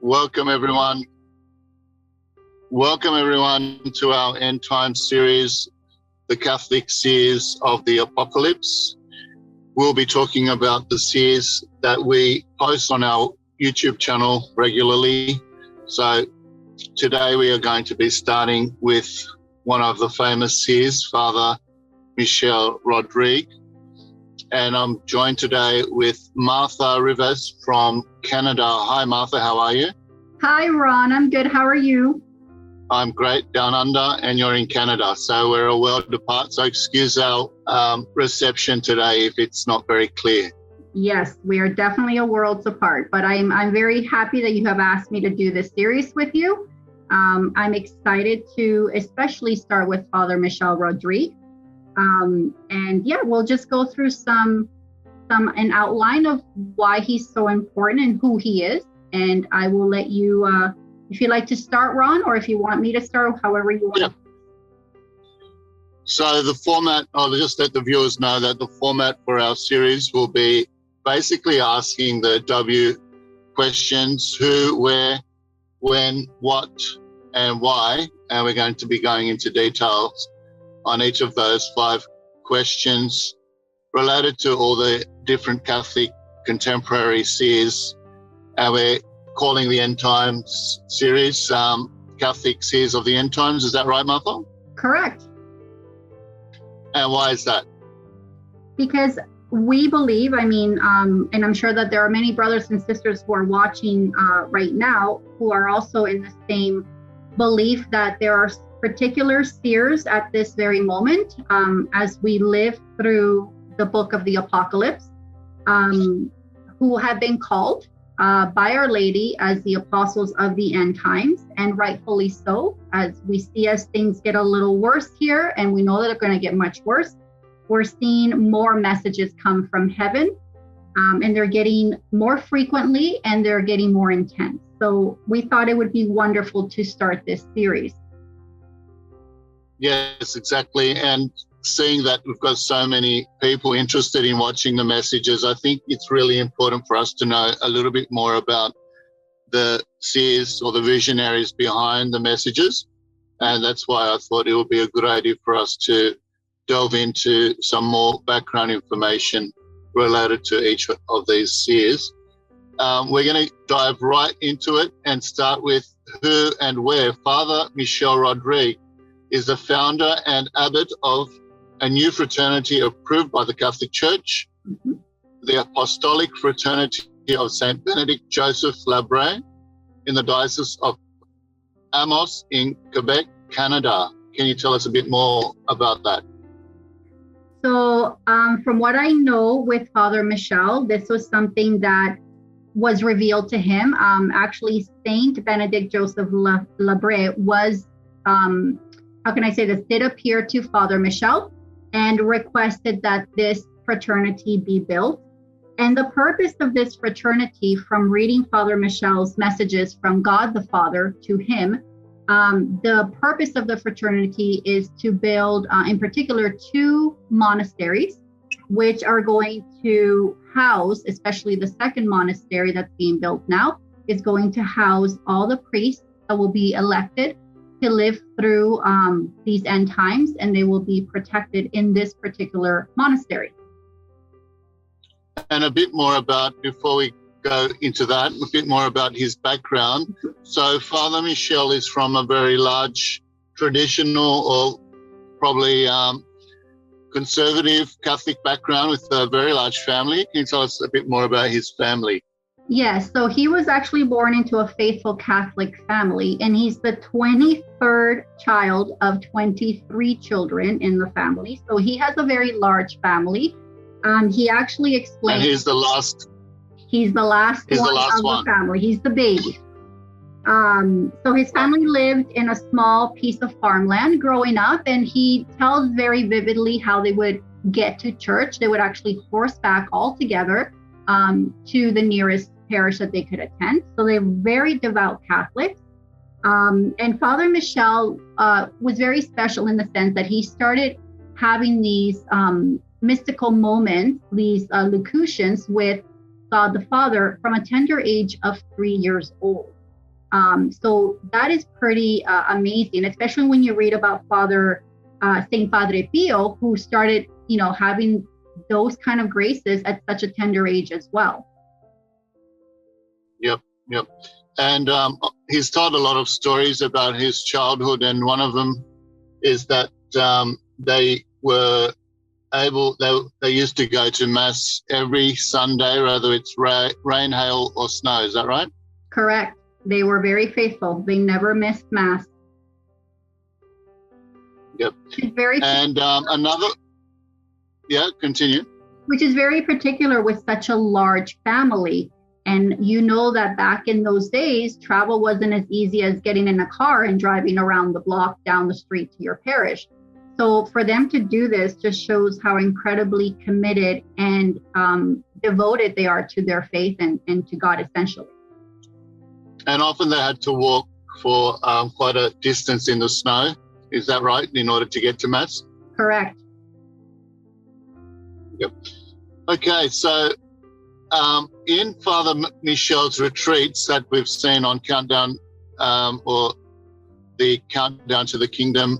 Welcome everyone. Welcome everyone to our end time series, The Catholic Seers of the Apocalypse. We'll be talking about the seers that we post on our YouTube channel regularly. So today we are going to be starting with one of the famous seers, Father Michel Rodrigue. And I'm joined today with Martha Rivas from Canada. Hi, Martha, how are you? Hi, Ron. I'm good. How are you? I'm great, down under, and you're in Canada. So we're a world apart. So excuse our reception today if it's not very clear. Yes, we are definitely a worlds apart, but I'm very happy that you have asked me to do this series with you. I'm excited to especially start with Father Michel Rodrigue. And yeah, we'll just go through an outline of why he's so important and who he is. And I will let you, if you'd like to start, Ron, or if you want me to start, however you want. Yeah. So the format, I'll just let the viewers know that the format for our series will be basically asking the W questions: who, where, when, what, and why. And we're going to be going into details on each of those 5 questions related to all the different Catholic contemporary seers. And we're calling the End Times series Catholic Seers of the End Times. Is that right, Martha? Correct. And why is that? Because we believe, and I'm sure that there are many brothers and sisters who are watching right now who are also in the same belief that there are particular seers at this very moment as we live through the book of the Apocalypse, who have been called by Our Lady as the apostles of the end times, and rightfully so, as we see as things get a little worse here, and we know that they're going to get much worse. We're seeing more messages come from heaven, and they're getting more frequently, and they're getting more intense. So we thought it would be wonderful to start this series. Yes, exactly. And seeing that we've got so many people interested in watching the messages, I think it's really important for us to know a little bit more about the seers or the visionaries behind the messages. And that's why I thought it would be a good idea for us to delve into some more background information related to each of these seers. We're going to dive right into it and start with who and where. Father Michel Rodrigue is the founder and abbot of a new fraternity approved by the Catholic Church, the Apostolic Fraternity of Saint Benedict Joseph Labre, in the Diocese of Amos in Quebec, Canada. Can you tell us a bit more about that? So from what I know with Father Michel, this was something that was revealed to him. Actually, Saint Benedict Joseph Labre was, how can I say this, did appear to Father Michel and requested that this fraternity be built. And the purpose of this fraternity, from reading Father Michel's messages from God the Father to him, the purpose of the fraternity is to build, in particular, 2 monasteries, which are going to house, especially the second monastery that's being built now, is going to house all the priests that will be elected to live through these end times, and they will be protected in this particular monastery. And a bit more about, before we go into that, a bit more about his background. So Father Michel is from a very large traditional or probably conservative Catholic background with a very large family. Can you tell us a bit more about his family? Yes, so he was actually born into a faithful Catholic family, and he's the 23rd child of 23 children in the family. So he has a very large family. He actually explained— And he's the last? He's the last one of the family. He's the baby. So his family lived in a small piece of farmland growing up, and he tells very vividly how they would get to church. They would actually horseback all together to the nearest parish that they could attend. So they're very devout Catholics. And Father Michel was very special in the sense that he started having these mystical moments, these locutions with God the Father from a tender age of 3 years old. So that is pretty amazing, especially when you read about Saint Padre Pio, who started, having those kind of graces at such a tender age as well. Yep. And he's told a lot of stories about his childhood, and one of them is that they used to go to Mass every Sunday, whether it's rain, hail, or snow. Is that right? Correct. They were very faithful. They never missed Mass. Yep. Continue. Which is very particular with such a large family. And that back in those days, travel wasn't as easy as getting in a car and driving around the block down the street to your parish. So for them to do this just shows how incredibly committed and devoted they are to their faith and to God, essentially. And often they had to walk for quite a distance in the snow. Is that right? In order to get to Mass? Correct. Yep. Okay, so in Father Michel's retreats that we've seen on Countdown or the Countdown to the Kingdom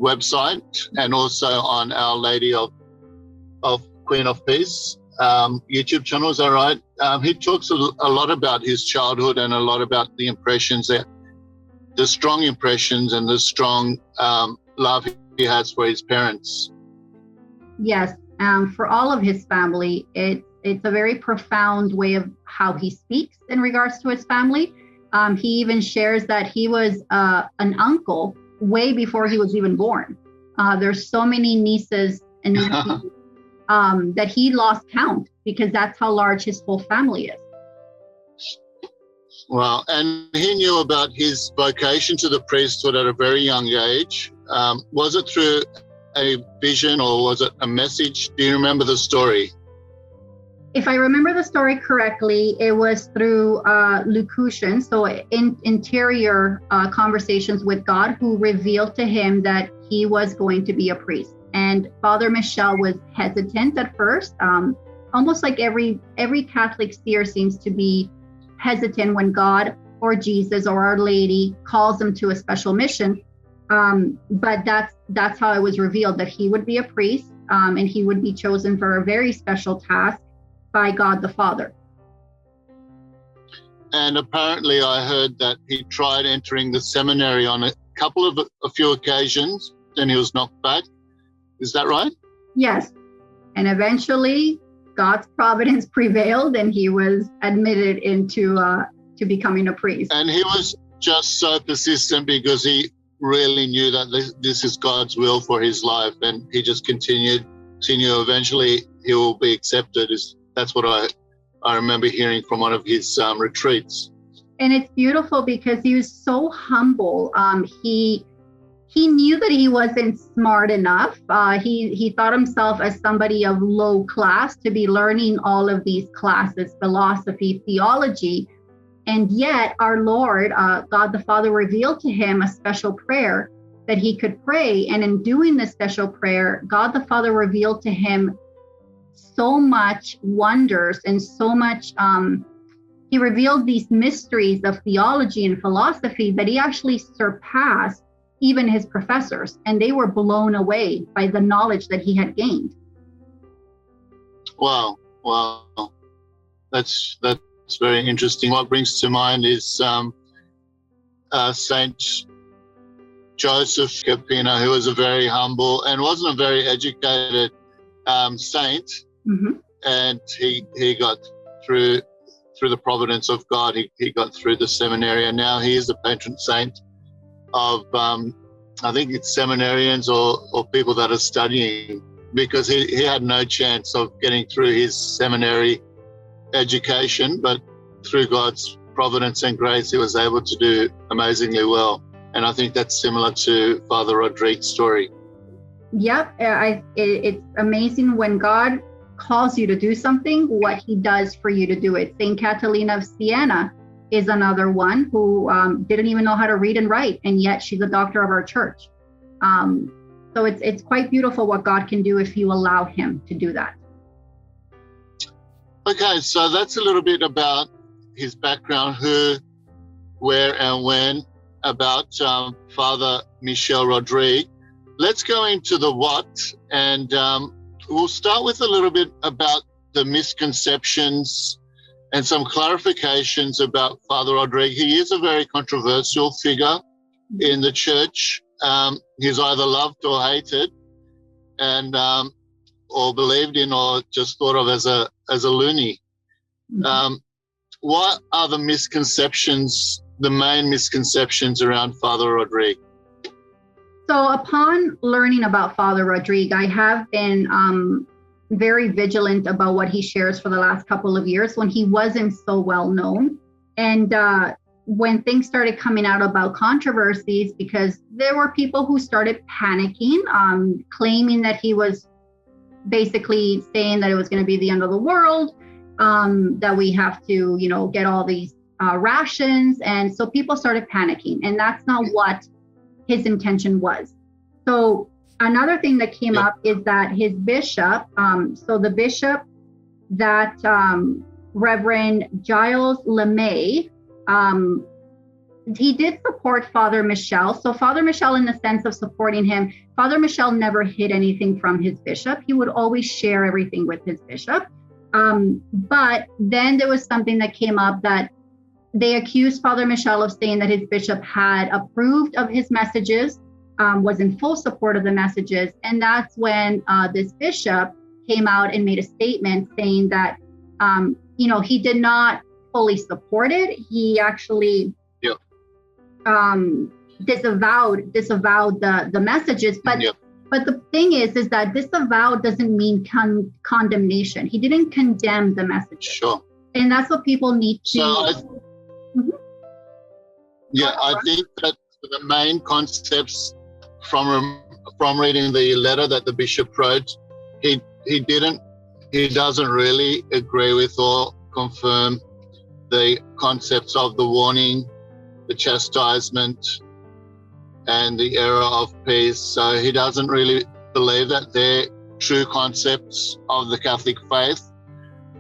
website, and also on Our Lady of Queen of Peace YouTube channel, is that right? He talks a lot about his childhood and a lot about the impressions, the strong impressions and the strong love he has for his parents. Yes, for all of his family, it's a very profound way of how he speaks in regards to his family. He even shares that he was an uncle way before he was even born. There's so many nieces and nephews that he lost count, because that's how large his whole family is. Wow. And he knew about his vocation to the priesthood at a very young age. Was it through a vision or was it a message? Do you remember the story? If I remember the story correctly, it was through locution, so interior conversations with God, who revealed to him that he was going to be a priest. And Father Michel was hesitant at first, almost like every Catholic seer seems to be hesitant when God or Jesus or Our Lady calls them to a special mission. But that's how it was revealed, that he would be a priest, and he would be chosen for a very special task by God the Father. And apparently I heard that he tried entering the seminary on a few occasions, and he was knocked back. Is that right? Yes. And eventually God's providence prevailed and he was admitted into to becoming a priest. And he was just so persistent because he really knew that this is God's will for his life, and he just continued. Eventually he will be accepted. That's what I remember hearing from one of his retreats. And it's beautiful because he was so humble. He knew that he wasn't smart enough. He thought himself as somebody of low class to be learning all of these classes, philosophy, theology. And yet our Lord, God the Father, revealed to him a special prayer that he could pray. And in doing this special prayer, God the Father revealed to him so much wonders and so much, he revealed these mysteries of theology and philosophy that he actually surpassed even his professors, and they were blown away by the knowledge that he had gained. Wow. That's very interesting. What brings to mind is Saint Joseph Capino, who was a very humble and wasn't a very educated saint. Mm-hmm. And he got through the providence of God. He got through the seminary, and now he is the patron saint of I think it's seminarians or people that are studying, because he had no chance of getting through his seminary education, but through God's providence and grace he was able to do amazingly well. And I think that's similar to Father Rodrigue's story. Yep, it's amazing when God calls you to do something, what he does for you to do it. Saint Catalina of Siena is another one who didn't even know how to read and write, and yet she's a doctor of our church. So it's quite beautiful what God can do if you allow him to do that. Okay, so that's a little bit about his background. Who where and when about Father Michel Rodrigue. Let's go into the what, and we'll start with a little bit about the misconceptions and some clarifications about Father Rodrigue. He is a very controversial figure in the church. He's either loved or hated, and or believed in, or just thought of as a loony. What are the misconceptions, the main misconceptions around Father Rodrigue? So upon learning about Father Rodrigue, I have been very vigilant about what he shares for the last couple of years when he wasn't so well known. And when things started coming out about controversies, because there were people who started panicking, claiming that he was basically saying that it was going to be the end of the world, that we have to, get all these rations. And so people started panicking, and that's not what his intention was. So another thing that came up is that his bishop, so the bishop that Reverend Giles LeMay, he did support Father Michel. So Father Michel, in the sense of supporting him, Father Michel never hid anything from his bishop. He would always share everything with his bishop. But then there was something that came up that they accused Father Michel of saying that his bishop had approved of his messages, was in full support of the messages. And that's when this bishop came out and made a statement saying that, he did not fully support it. He actually disavowed the messages. But the thing is that disavow doesn't mean condemnation. He didn't condemn the messages. Sure. And that's what people need to... I think that the main concepts from reading the letter that the bishop wrote, he doesn't really agree with or confirm the concepts of the warning, the chastisement, and the era of peace. So he doesn't really believe that they're true concepts of the Catholic faith.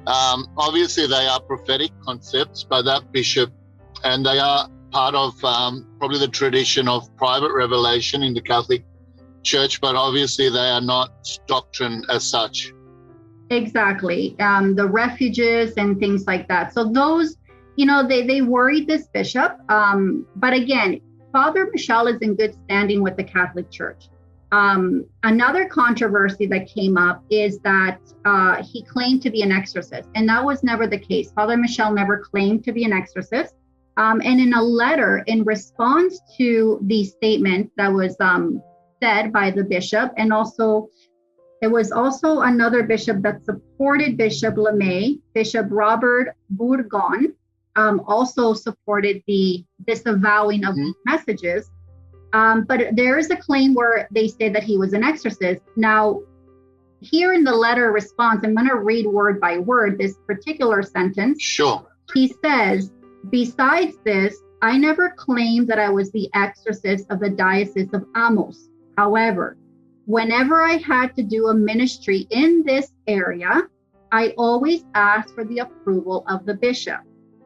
Obviously, they are prophetic concepts by that bishop, and they are part of probably the tradition of private revelation in the Catholic Church, but obviously they are not doctrine as such. Exactly. The refuges and things like that. So those, they worried this bishop. But again, Father Michel is in good standing with the Catholic Church. Another controversy that came up is that he claimed to be an exorcist, and that was never the case. Father Michel never claimed to be an exorcist. And in a letter in response to the statement that was said by the bishop, and also there was also another bishop that supported Bishop LeMay, Bishop Robert Bourgon, also supported the disavowing of these messages. But there is a claim where they say that he was an exorcist. Now, here in the letter response, I'm going to read word by word this particular sentence. Sure. He says, "Besides this, I never claimed that I was the exorcist of the Diocese of Amos. However, whenever I had to do a ministry in this area, I always asked for the approval of the bishop.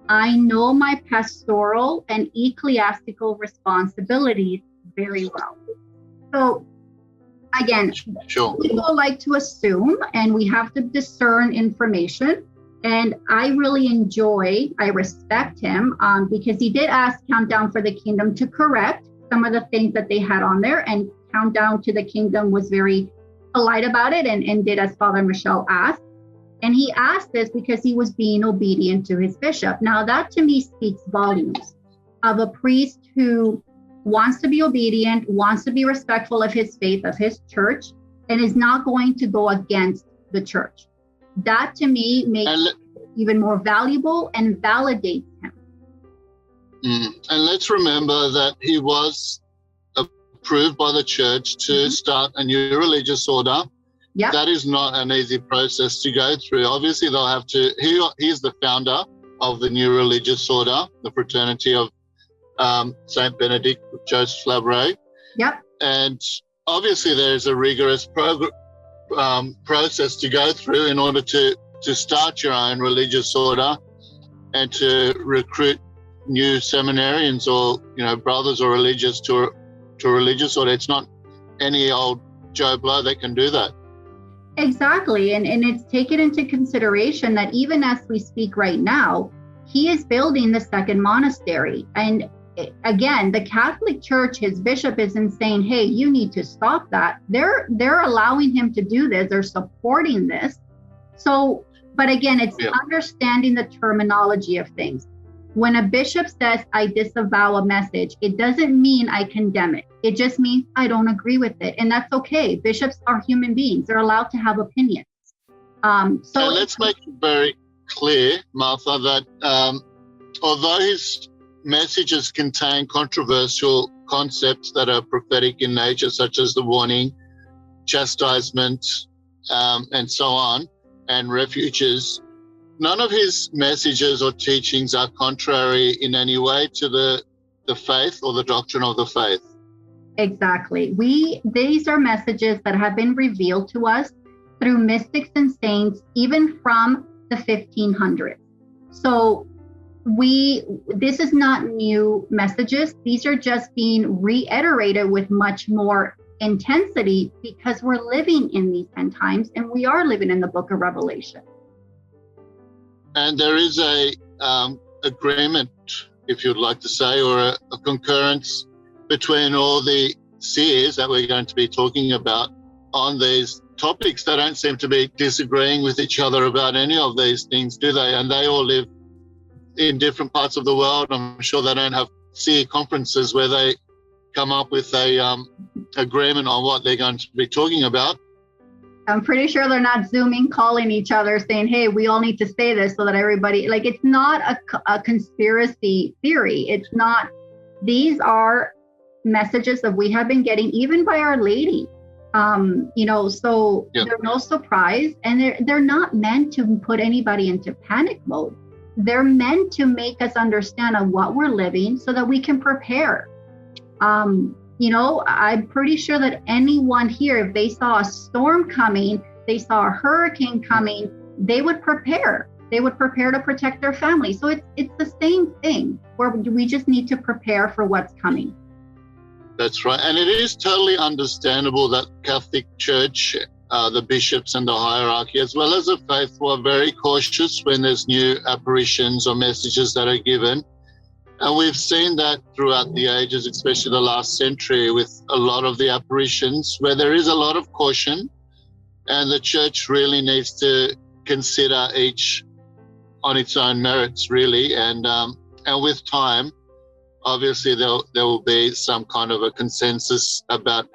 I know my pastoral and ecclesiastical responsibilities very well." So again, sure. People like to assume, and we have to discern information. And I really I respect him because he did ask Countdown for the Kingdom to correct some of the things that they had on there. And Countdown to the Kingdom was very polite about it and did as Father Michel asked. And he asked this because he was being obedient to his bishop. Now that to me speaks volumes of a priest who wants to be obedient, wants to be respectful of his faith, of his church, and is not going to go against the church. That to me makes it even more valuable and validates him. And let's remember that he was approved by the church to start a new religious order. Yep. That is not an easy process to go through. Obviously, they'll have to, he's the founder of the new religious order, the Fraternity of Saint Benedict Joseph Labre. Yep. And obviously, there's a rigorous process to go through in order to start your own religious order and to recruit new seminarians or, brothers or religious to a religious order. It's not any old Joe Blow that can do that. Exactly. And it's taken into consideration that even as we speak right now, he is building the second monastery. And again, the Catholic Church, his bishop isn't saying, hey, you need to stop that. They're allowing him to do this. They're supporting this. So, but again, it's understanding the terminology of things. When a bishop says, I disavow a message, it doesn't mean I condemn it. It just means I don't agree with it. And that's okay. Bishops are human beings. They're allowed to have opinions. So let's make it very clear, Martha, that although his messages contain controversial concepts that are prophetic in nature, such as the warning, chastisement, and so on, and refuges, none of his messages or teachings are contrary in any way to the faith or the doctrine of the faith. Exactly. These are messages that have been revealed to us through mystics and saints, even from the 1500s. So this is not new messages. These are just being reiterated with much more intensity because we're living in these end times and we are living in the book of Revelation. And there is a agreement, if you'd like to say, or a concurrence between all the seers that we're going to be talking about on these topics. They don't seem to be disagreeing with each other about any of these things, do they? And they all live in different parts of the world. I'm sure they don't have seer conferences where they come up with a agreement on what they're going to be talking about. I'm pretty sure they're not Zooming, calling each other, saying, hey, we all need to say this so that everybody, it's not a conspiracy theory. It's not, these are messages that we have been getting even by Our Lady. So they're no surprise, and they're not meant to put anybody into panic mode. They're meant to make us understand on what we're living so that we can prepare. I'm pretty sure that anyone here, if they saw a storm coming, they saw a hurricane coming, they would prepare. They would prepare to protect their family. So it's the same thing, where we just need to prepare for what's coming. That's right. And it is totally understandable that Catholic Church, the bishops and the hierarchy, as well as the faithful, are very cautious when there's new apparitions or messages that are given. And we've seen that throughout the ages, especially the last century, with a lot of the apparitions where there is a lot of caution, and the church really needs to consider each on its own merits, really. And with time, obviously there will be some kind of a consensus about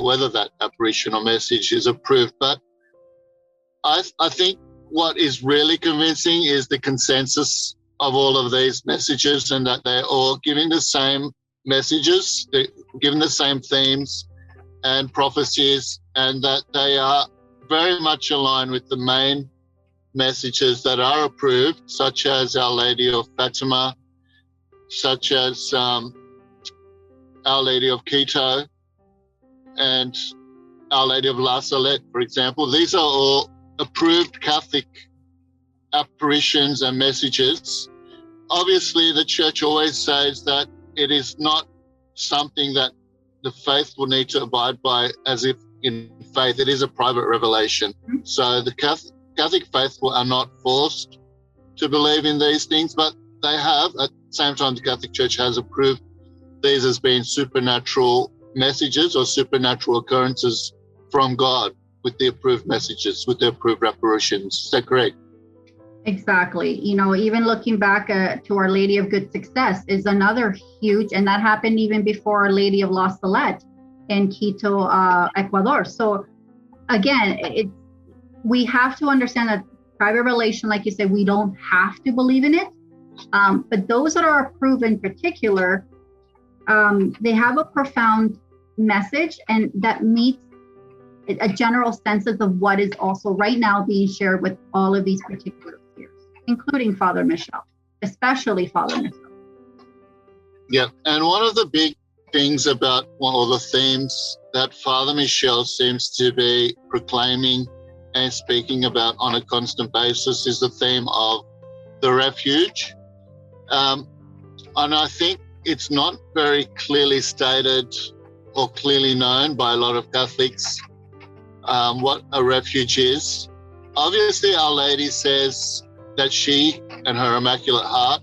whether that apparition or message is approved. But I think what is really convincing is the consensus of all of these messages, and that they're all giving the same messages, they're giving the same themes and prophecies, and that they are very much aligned with the main messages that are approved, such as Our Lady of Fatima, such as Our Lady of Quito, and Our Lady of La Salette, for example. These are all approved Catholic apparitions and messages. Obviously, the church always says that it is not something that the faithful need to abide by as if in faith. It is a private revelation. So the Catholic faithful are not forced to believe in these things, but they have. At the same time, the Catholic Church has approved these as being supernatural messages or supernatural occurrences from God with the approved messages, with the approved apparitions. Is that correct? Exactly. Even looking back to Our Lady of Good Success is another huge, and that happened even before Our Lady of La Salette in Quito, Ecuador. So again, we have to understand that private revelation, like you said, we don't have to believe in it. But those that are approved in particular, they have a profound message, and that meets a general sense of what is also right now being shared with all of these particular spheres, including Father Michel, especially Father Michel. Yeah, and one of the big things about all the themes that Father Michel seems to be proclaiming and speaking about on a constant basis is the theme of the refuge And I think it's not very clearly stated or clearly known by a lot of Catholics what a refuge is. Obviously, Our Lady says that she and her Immaculate Heart,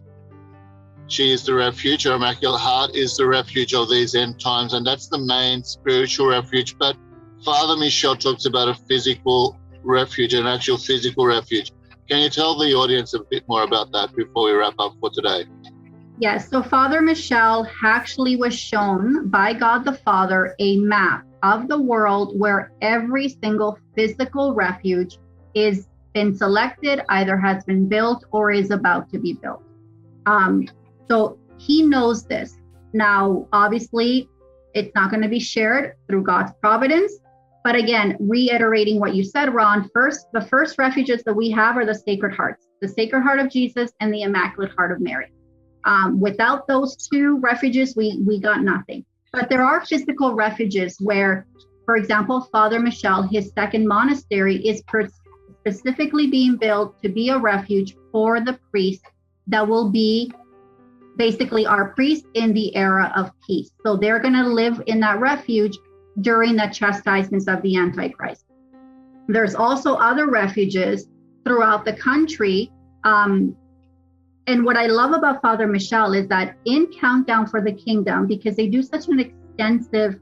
she is the refuge. Her Immaculate Heart is the refuge of these end times, and that's the main spiritual refuge. But Father Michel talks about a physical refuge, an actual physical refuge. Can you tell the audience a bit more about that before we wrap up for today? Yes, so Father Michel actually was shown by God the Father a map of the world where every single physical refuge is been selected, either has been built or is about to be built. So he knows this. Now, obviously, it's not going to be shared through God's providence. But again, reiterating what you said, Ron, the first refuges that we have are the Sacred Hearts, the Sacred Heart of Jesus and the Immaculate Heart of Mary. Without those two refuges, we got nothing. But there are physical refuges where, for example, Father Michel, his second monastery is specifically being built to be a refuge for the priests that will be basically our priests in the era of peace. So they're going to live in that refuge during the chastisements of the Antichrist. There's also other refuges throughout the country. And what I love about Father Michel is that in Countdown for the Kingdom, because they do such an extensive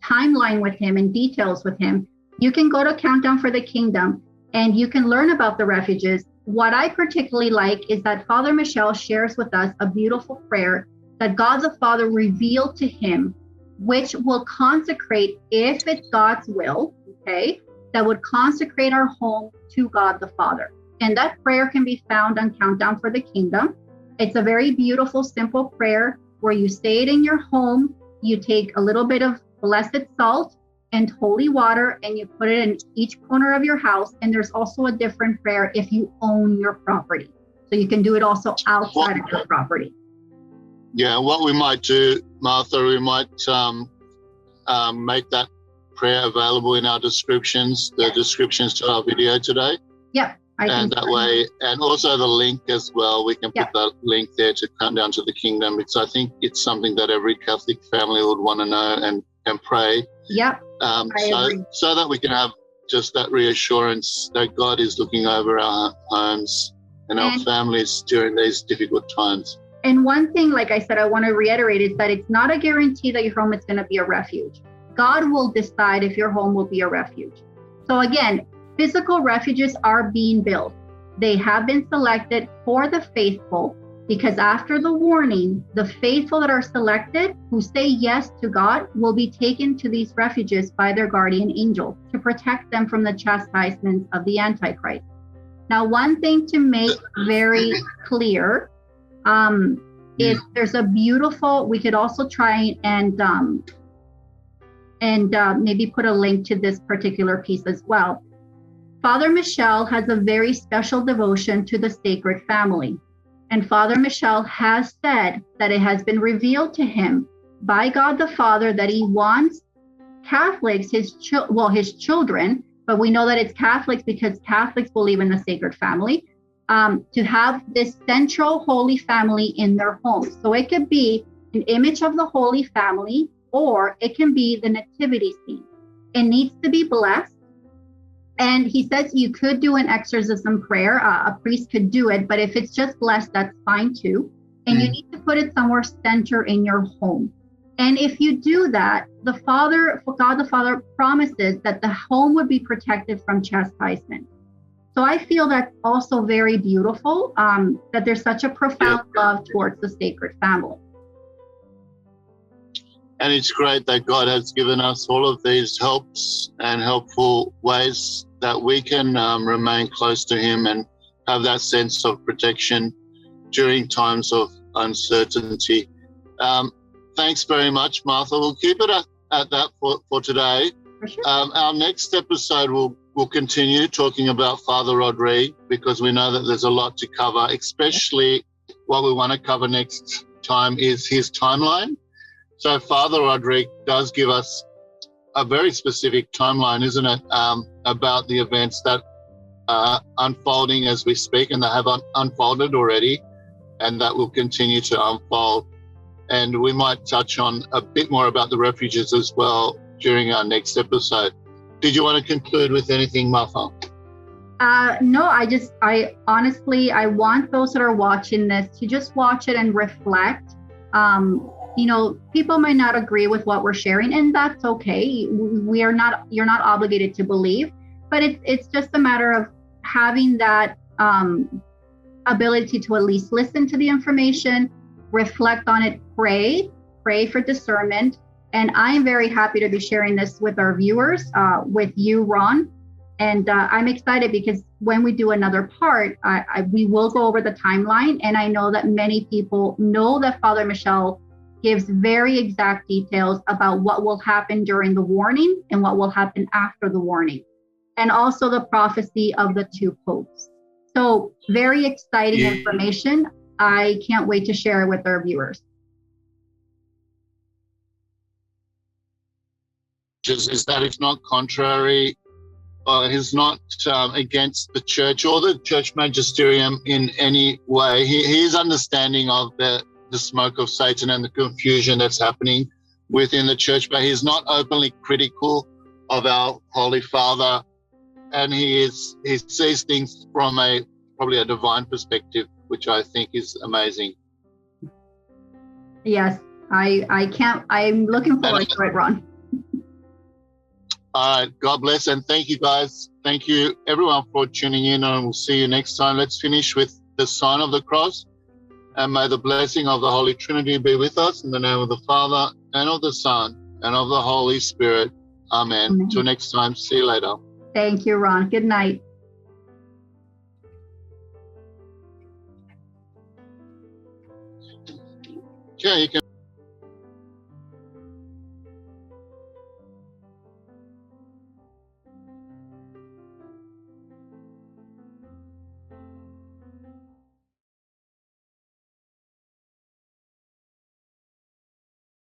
timeline with him and details with him, you can go to Countdown for the Kingdom and you can learn about the refuges. What I particularly like is that Father Michel shares with us a beautiful prayer that God the Father revealed to him, which will consecrate, if it's God's will, okay, that would consecrate our home to God the Father. And that prayer can be found on Countdown for the Kingdom. It's a very beautiful, simple prayer where you say it in your home. You take a little bit of blessed salt and holy water and you put it in each corner of your house. And there's also a different prayer if you own your property. So you can do it also outside of your property. Yeah, what we might do, Martha, we might make that prayer available in our descriptions, the descriptions to our video today. Yep. And that way, and also the link as well, we can put that link there to Countdown to the Kingdom, because I think it's something that every Catholic family would want to know and pray. Yep. So that we can have just that reassurance that God is looking over our homes and our families during these difficult times. And one thing, like I said, I want to reiterate is that it's not a guarantee that your home is going to be a refuge. God will decide if your home will be a refuge. So again, physical refuges are being built. They have been selected for the faithful because after the warning, the faithful that are selected who say yes to God will be taken to these refuges by their guardian angel to protect them from the chastisements of the Antichrist. Now, one thing to make very clear is there's a beautiful, we could also try and maybe put a link to this particular piece as well. Father Michel has a very special devotion to the Sacred Family. And Father Michel has said that it has been revealed to him by God the Father that he wants Catholics, his children, but we know that it's Catholics because Catholics believe in the Sacred Family, to have this central Holy Family in their homes. So it could be an image of the Holy Family, or it can be the nativity scene. It needs to be blessed. And he says you could do an exorcism prayer. A priest could do it, but if it's just blessed, that's fine too. And you need to put it somewhere center in your home. And if you do that, God the Father promises that the home would be protected from chastisement. So I feel that's also very beautiful, that there's such a profound love towards the Sacred Family. And it's great that God has given us all of these helps and helpful ways that we can remain close to Him and have that sense of protection during times of uncertainty. Thanks very much, Martha. We'll keep it at that for today. For sure. Our next episode will continue talking about Father Rodrigue, because we know that there's a lot to cover, especially what we want to cover next time is his timeline. So Father Rodrigue does give us a very specific timeline, isn't it, about the events that are unfolding as we speak, and they have unfolded already. and that will continue to unfold. And we might touch on a bit more about the refuges as well during our next episode. Did you want to conclude with anything, Martha? No, I honestly, I want those that are watching this to just watch it and reflect. People might not agree with what we're sharing, and that's okay. You're not obligated to believe, but it's just a matter of having that ability to at least listen to the information, reflect on it, pray for discernment. And I'm very happy to be sharing this with our viewers, with you, Ron. And I'm excited because when we do another part, we will go over the timeline. And I know that many people know that Father Michel gives very exact details about what will happen during the warning and what will happen after the warning, and also the prophecy of the two popes. So very exciting information. I can't wait to share it with our viewers. Is that it's not contrary, he's not against the church or the church magisterium in any way. He is understanding of the smoke of Satan and the confusion that's happening within the church, but he's not openly critical of our Holy Father, and he sees things from probably a divine perspective, which I think is amazing. Yes, I'm looking forward to it, Ron. All right, God bless, and thank you guys. Thank you everyone for tuning in, and we'll see you next time. Let's finish with the sign of the cross, and may the blessing of the Holy Trinity be with us in the name of the Father, and of the Son, and of the Holy Spirit. Amen. Amen. Till next time, see you later. Thank you, Ron. Good night. Yeah, you can.